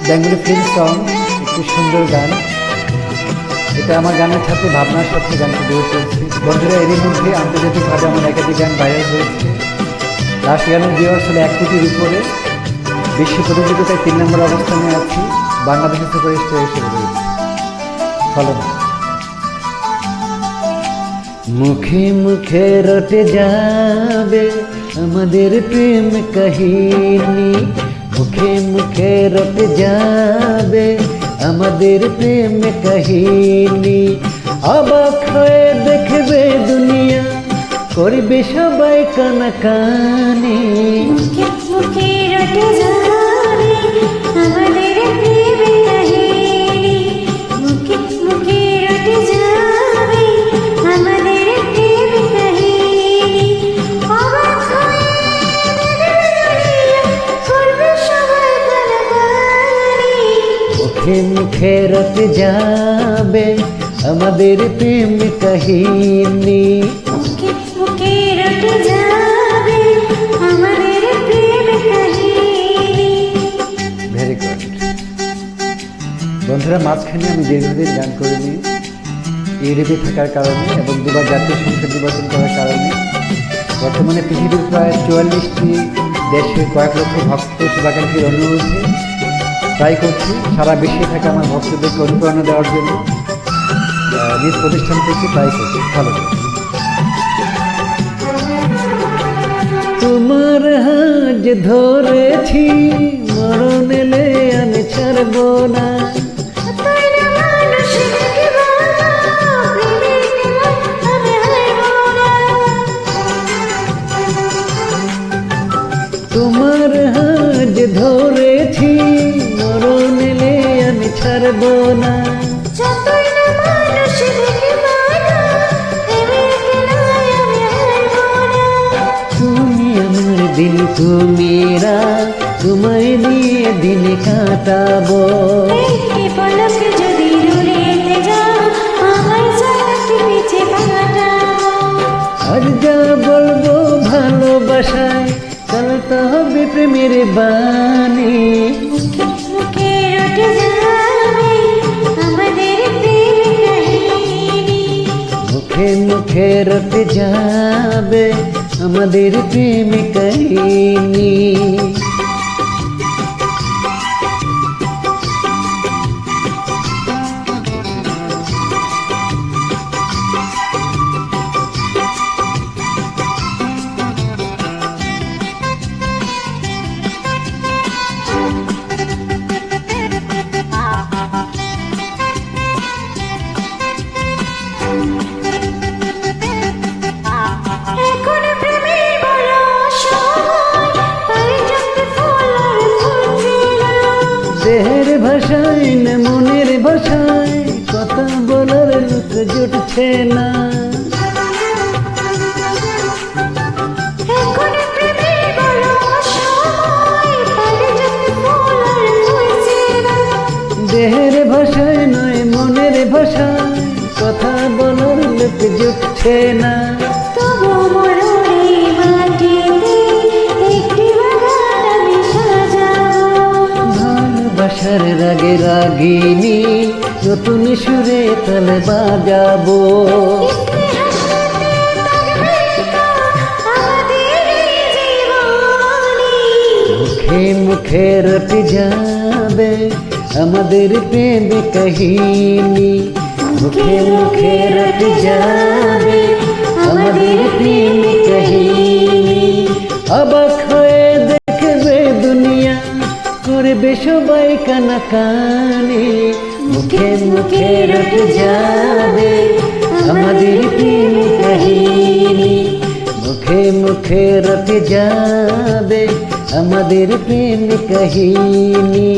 Bengali film song, একটি সুন্দর গান। এটা আমার গানের সাথে ভাবনার সাথে গানটি গড়ে চলছে। বন্ধুরা, এরই মধ্যে আন্তর্জাতিকভাবে আমার একাধিক গান ভাইরাল হয়েছে। লাস্ট গানের ভিউয়ার্স হলো 1 কোটির উপরে। বিশ্ব প্রতিযোগিতায় 3 নম্বর অবস্থানে আছি। বাংলাদেশের সুপারস্টার হিসেবে রয়েছে। ফলো। মুখে মুখে রটে যাবে আমাদের প্রেম কাহিনী, মুখে মুখে রটে যাবে আমাদের প্রেম কাহিনী। অবাক হয়ে দেখবে দুনিয়া, করবে সবাই কানাকানি। মুখে মুখে রটে যাবে আমাদের প্রেম কাহিনী, মুখে মুখে রটে যাবে আমাদের প্রেম কাহিনী। অবাক হয়ে দুনিয়া, করবে সবাই কানাকানি। মুখে মুখে রটে যাবে আমাদের প্রেম কাহিনী। মুখে মুখে রটে যাবে আমাদের প্রেম কাহিনী। Very good. বন্ধুরা, মাঝখানে আমি দীর্ঘদিন গান করিনি ইউরোপে থাকার কারণে এবং দুবার জাতীয় সংসদ নির্বাচন করার কারণে। বর্তমানে পৃথিবীর প্রায় 44টি দেশের কয়েক লক্ষ ভক্ত শুভাকাঙ্ক্ষীর অনুরোধে ট্রাই করছি সারা বিশ্বে থাকা আমার ভক্তদেরকে অনুপ্রেরণা দেওয়ার জন্য নিজ প্রতিষ্ঠান থেকে ট্রাই করছি। ভালো। তোমার হাত ধরেছি, মরণ এলে আমি ছাড়ব না। তোমার হাত ধরেছি, মরণ এলে আমি ছাড়ব না। তুমি আমার দিন, তুমি রাত, তোমায় নিয়ে দিন কাটাবো। যদি দূরে যাও আমার সাথে পিছে কাটাবো। আর যা বলবো ভালোবাসায়, চলতে হবে প্রেমের বাণী। মুখে মুখে রটে যাবে আমাদের প্রেম কাহিনী, মুখে মুখে রটে যাবে আমাদের প্রেম কাহিনী। এখন প্রেমের বড় সময়, পায়ে জপতে ফুল আর ফুটছিল। দেহের ভাষায় না মনের ভাষায়, কথা বলার লোক জুটছে না। এখন প্রেমের বড় সময়, পায়ে জপতে ফুল আর ফুটছিল। দেহের ভাষায় নয় মনের ভাষায়, কথা বলার লোক জুটছে না। তবু মরণে মাটিতে একটি বাগান আমি সাজাবো। ভালোবাসার রাগে রাগিনী, নতুন সুরে তাল বাজাবো। মুখে মুখে রটে যাবে আমাদের প্রেম কাহিনী, মুখে মুখে রটে যাবে আমাদের প্রেম কাহিনী। অবাক হয়ে দেখবে দুনিয়া, করবে সবাই কানাকানি। মুখে মুখে রটে যাবে আমাদের প্রেম কাহিনী, মুখে মুখে রটে যাবে আমাদের প্রেম কাহিনী।